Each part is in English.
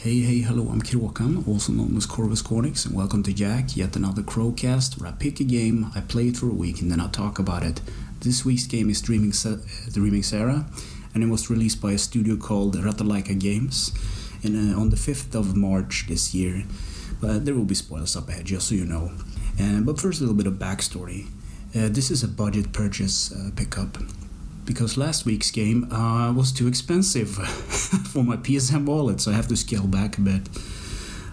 Hey, hello, I'm Kråkan, also known as Corvus Cornix, and welcome to YACC, yet another Crowcast, where I pick a game, I play it for a week, and then I talk about it. This week's game is Dreaming Sarah, and it was released by a studio called Ratalaika Games, and on the 5th of March this year. But there will be spoilers up ahead, just so you know. But first, a little bit of backstory. This is a budget purchase pickup, because last week's game was too expensive for my PSN wallet, so I have to scale back a bit.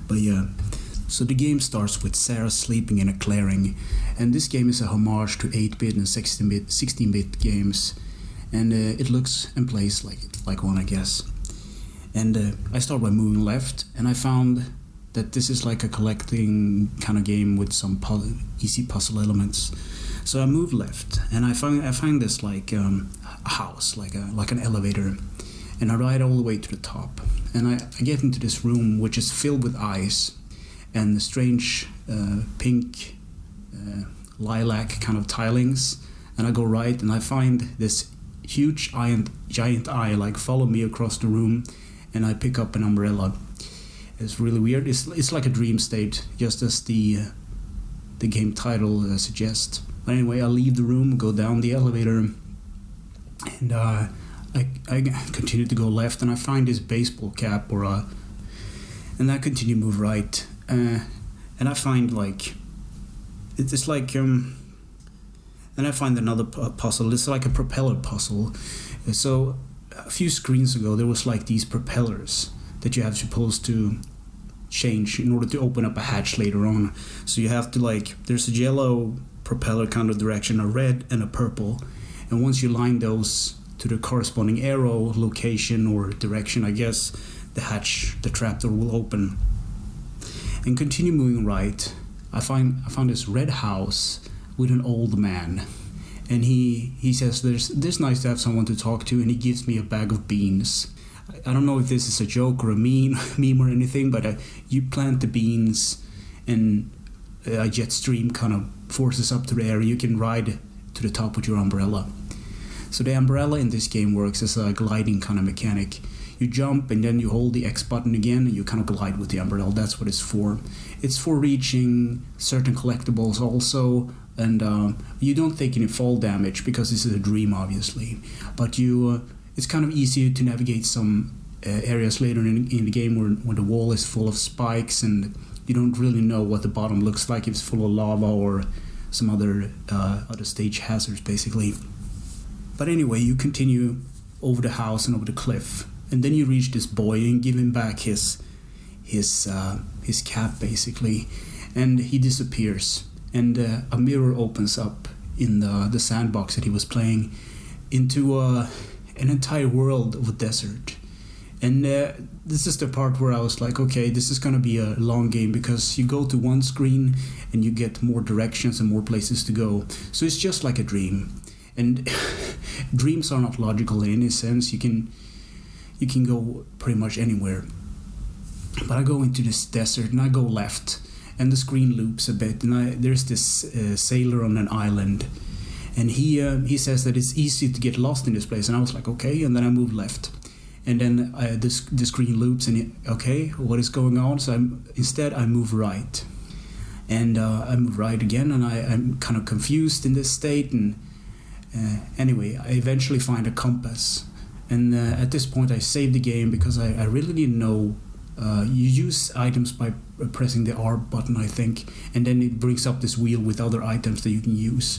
But yeah, so the game starts with Sarah sleeping in a clearing, and this game is a homage to 8-bit and 16-bit games, and it looks and plays like one, I guess. And I start by moving left, and I found that this is like a collecting kind of game with some easy puzzle elements. So I move left, and I find this like a house, like an elevator, and I ride all the way to the top. And I get into this room which is filled with eyes and strange pink lilac kind of tilings. And I go right, and I find this huge giant eye like follow me across the room, and I pick up an umbrella. It's really weird. It's like a dream state, just as the game title suggests. But anyway, I leave the room, go down the elevator, and I continue to go left, and I find this baseball cap, and I continue to move right, and I find like it's like and I find another puzzle. It's like a propeller puzzle. So a few screens ago, there was like these propellers that you have supposed to change in order to open up a hatch later on. So you have to there's a yellow propeller kind of direction, a red and a purple, and once you line those to the corresponding arrow location or direction, I guess, the trapdoor will open. And continue moving right, I found this red house with an old man, and he says this nice to have someone to talk to, and he gives me a bag of beans. I don't know if this is a joke or a meme or anything, but you plant the beans, and a jet stream kind of forces up to the air. You can ride to the top with your umbrella. So the umbrella in this game works as a gliding kind of mechanic. You jump, and then you hold the X button again, and you kind of glide with the umbrella. That's what it's for. It's for reaching certain collectibles also, and you don't take any fall damage because this is a dream, obviously. But it's kind of easy to navigate some areas later in the game where the wall is full of spikes, and you don't really know what the bottom looks like, if it's full of lava or some other stage hazards, basically. But anyway, you continue over the house and over the cliff, and then you reach this boy and give him back his cap, basically, and he disappears, and a mirror opens up in the sandbox that he was playing into an entire world of a desert. And this is the part where I was like, okay, this is going to be a long game, because you go to one screen and you get more directions and more places to go. So it's just like a dream. And dreams are not logical in any sense. You can go pretty much anywhere. But I go into this desert, and I go left, and the screen loops a bit, and there's this sailor on an island, and he says that it's easy to get lost in this place, and I was like, okay, and then I moved left. And then the screen loops, and okay, what is going on? So instead I move right, and I move right again, and I'm kind of confused in this state. And anyway, I eventually find a compass, and at this point I save the game, because I really didn't know. You use items by pressing the R button, I think, and then it brings up this wheel with other items that you can use.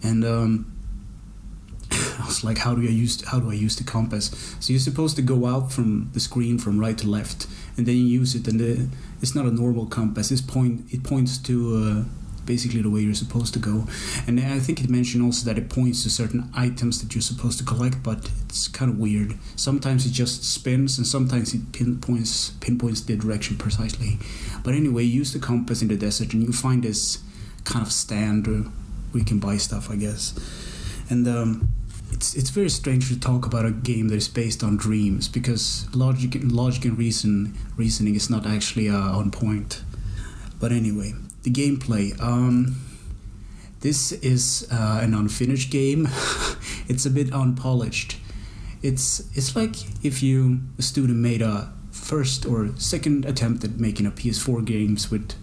And I was like, how do I use the compass? So you're supposed to go out from the screen from right to left, and then you use it, and it's not a normal compass. It points to basically the way you're supposed to go. And I think it mentioned also that it points to certain items that you're supposed to collect, but it's kind of weird. Sometimes it just spins, and sometimes it pinpoints the direction precisely. But anyway, you use the compass in the desert, and you find this kind of stand where you can buy stuff, I guess. And it's very strange to talk about a game that is based on dreams, because logic and reasoning is not actually on point. But anyway, the gameplay. This is an unfinished game. It's a bit unpolished. It's like if a student made a first or second attempt at making a PS4 games with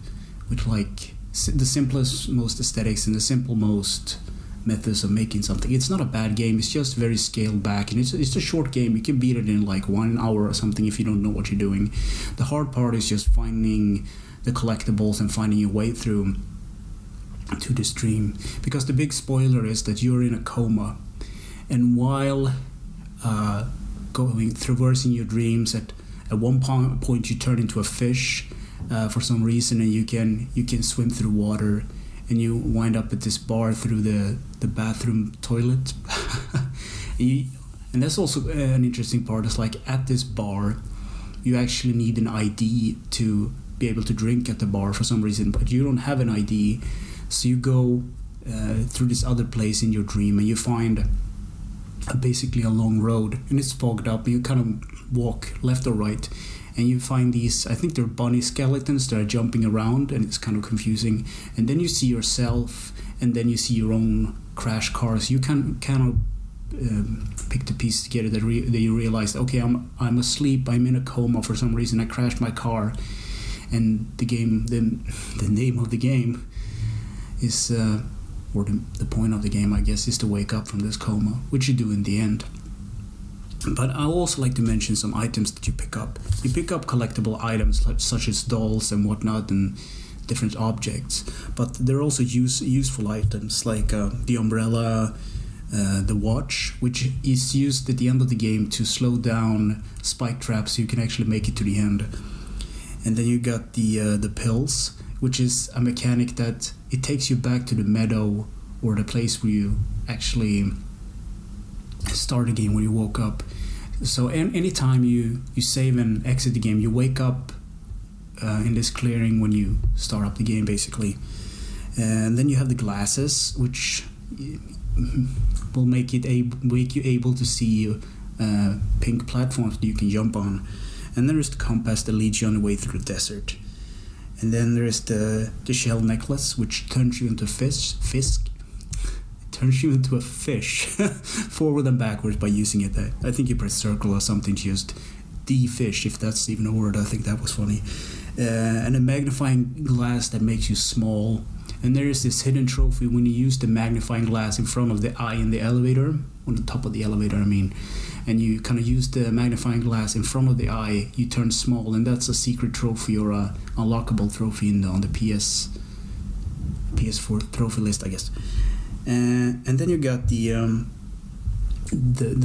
like the simplest, most aesthetics and the simple most methods of making something. It's not a bad game, it's just very scaled back, and it's a short game. You can beat it in like 1 hour or something if you don't know what you're doing. The hard part is just finding the collectibles and finding your way through to this dream, because the big spoiler is that you're in a coma, and while traversing your dreams, at one point you turn into a fish for some reason, and you can swim through water, and you wind up at this bar through the bathroom toilet. And that's also an interesting part. It's like at this bar you actually need an ID to be able to drink at the bar for some reason, but you don't have an ID, so you go through this other place in your dream, and you find basically a long road, and it's fogged up, and you kind of walk left or right, and you find these, I think they're bunny skeletons that are jumping around, and it's kind of confusing. And then you see yourself, and then you see your own crash cars. You can kind of pick the pieces together that you realize, okay, I'm asleep, I'm in a coma for some reason, I crashed my car, and the name of the game is or the point of the game, I guess, is to wake up from this coma, which you do in the end. But I also like to mention some items that you pick up. You pick up collectible items such as dolls and whatnot, and different objects. But there are also useful items like the umbrella, the watch, which is used at the end of the game to slow down spike traps so you can actually make it to the end. And then you got the pills, which is a mechanic that it takes you back to the meadow or the place where you actually start the game when you woke up. So anytime you save and exit the game, you wake up in this clearing when you start up the game, basically. And then you have the glasses, which will make you able to see pink platforms that you can jump on. And there is the compass that leads you on the way through the desert. And then there is the shell necklace, which turns you into a fish. Turns you into a fish forward and backwards by using it. I think you press circle or something to just de-fish, if that's even a word. I think that was funny. And a magnifying glass that makes you small. And there is this hidden trophy when you use the magnifying glass in front of the eye in the elevator, on the top of the elevator, I mean. And you kind of use the magnifying glass in front of the eye, you turn small, and that's a secret trophy or a unlockable trophy on the PS4 trophy list, I guess. And then you got the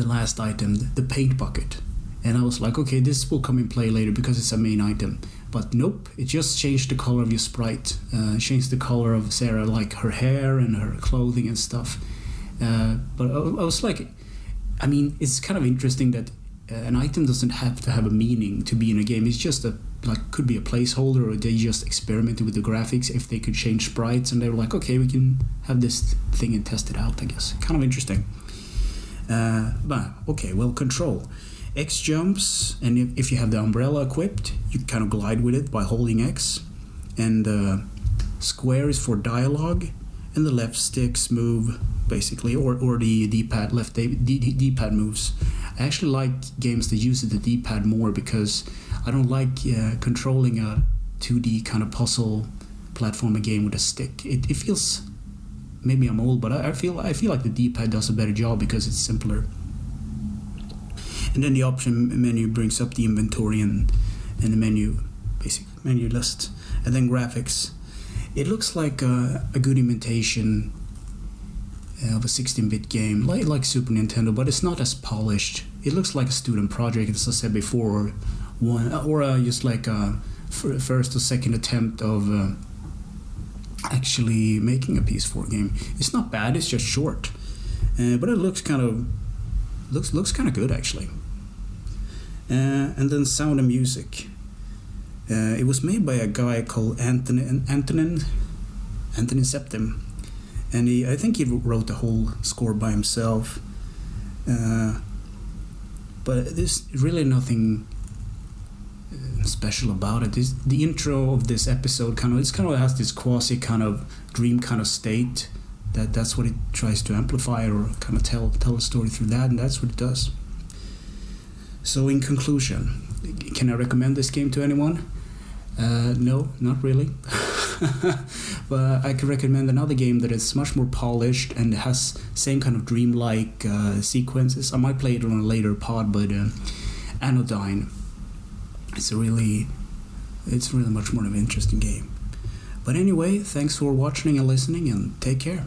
last item, the paint bucket. And I was like, okay, this will come in play later because it's a main item. But nope, it just changed the color of your sprite. Changed the color of Sarah, like her hair and her clothing and stuff. But I was like, I mean, it's kind of interesting that an item doesn't have to have a meaning to be in a game. It's just could be a placeholder, or they just experimented with the graphics if they could change sprites, and they were like, okay, we can have this thing and test it out, I guess. Kind of interesting. But okay, well, control. X jumps, and if you have the umbrella equipped, you kind of glide with it by holding X. And square is for dialogue, and the left sticks move, basically, or the D-pad, D-pad moves. I actually like games that use the D-pad more, because I don't like controlling a 2D kind of puzzle platformer game with a stick. It feels, maybe I'm old, but I feel like the D-pad does a better job because it's simpler. And then the option menu brings up the inventory and the menu, basic menu list. And then graphics. It looks like a good imitation of a 16-bit game, like Super Nintendo, but it's not as polished. It looks like a student project, as I said before, just like a first or second attempt of actually making a PS4 game. It's not bad, it's just short, but it looks kind of good, actually. And then sound and music. It was made by a guy called Antonin Septim, and I think he wrote the whole score by himself. But there's really nothing special about it. The intro of this episode kind of has this quasi kind of dream kind of state. That's what it tries to amplify, or kind of tell a story through that, and that's what it does. So in conclusion, can I recommend this game to anyone? No, not really. But I could recommend another game that is much more polished and has same kind of dreamlike sequences. I might play it on a later pod, but Anodyne. It's really much more of an interesting game. But anyway, thanks for watching and listening, and take care.